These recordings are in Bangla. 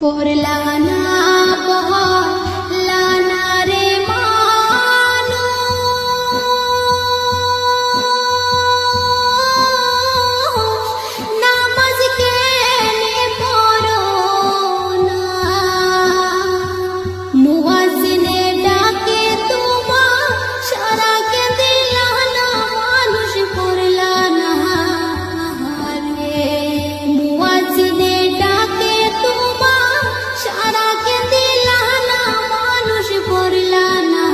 পড়লা না পড়লা না রে মানু নামাজ কেনে পড়ো না মুয়াজ্জিনে ডাকে তোমার সারা কে দিলা না মানুষ পড়লা না রে মুয়াজ্জিনে ডাকে তোমার সারা কে দিলা না মানুষ পড়লা না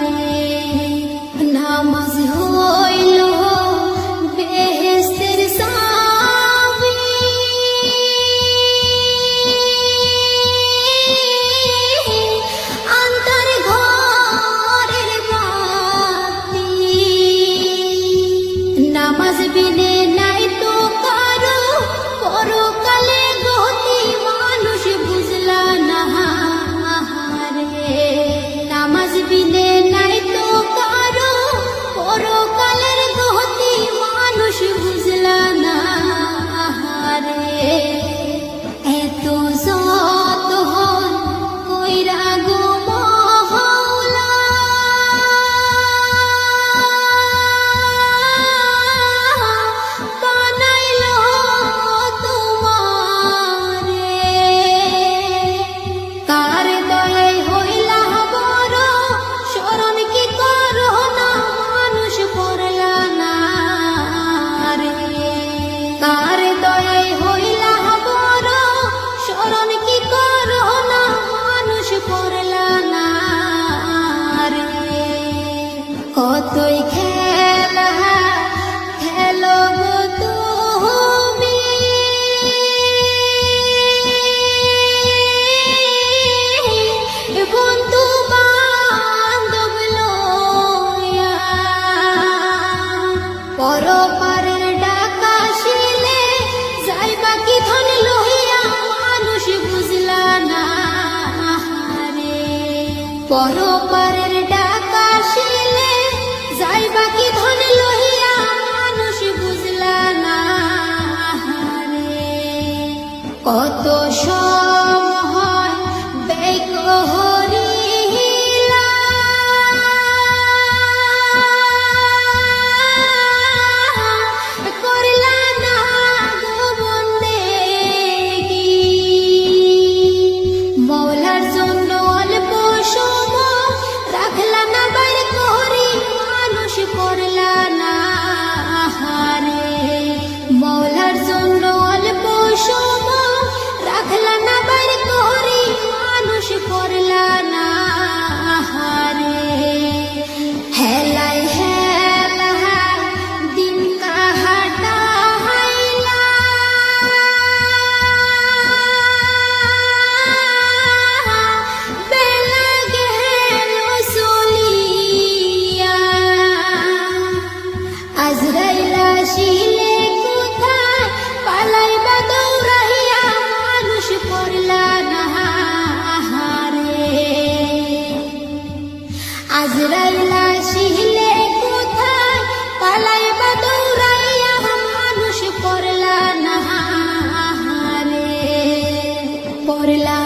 রে নামাজ হইল বেহেশতের চাবি আন্তার ঘরের বাতি নামাজ বিনে নাই তো কারো পরকালে গতি মানুষ বুঝলা না রে নামাজ বিনে নাই তো কারো পরকালের গতি মানুষ বুঝলা না রে এত যত হন কইরা গো মহলা বানাইলো তোমারে কার দয়ায় হইলা বড় শরণ কি করো না মানুষ পড়লা না রে কার দয়ায় হইলা বড় শরণ কি করো না মানুষ পড়লা না রে কতই খেলা খেলো গো তুমি বন্ধু বান্ধব লইয়া পরপারের ডাকা শিলে যাইবা কি ধন লইয়া মানুষ বুঝলা না রে পরপারের ডাকা শিলে যাইবা কি ধন লইয়া মানুষ বুঝলা না রে কত সময় ব্যয় করিলা করলা না গো বন্দেগি মওলার জন্য অল্প সময় রাখলা না বাইর করি মানুষ পড়লা না রে মওলার জন্য অল্প সময় রাখলা না বাইর করি মানুষ পড়লা না রে হেলাই হেলা দিন কাহাটা হাইলা বেলা গেল চলিয়া আজরাইল আসিলে কোথায় পালাইবা দৌড়াইয়া মানুষ পড়লা না রে আজরাইল আসিলে কোথায় পালাইবা দৌড়াইয়া মানুষ পড়লা না রে পড়লা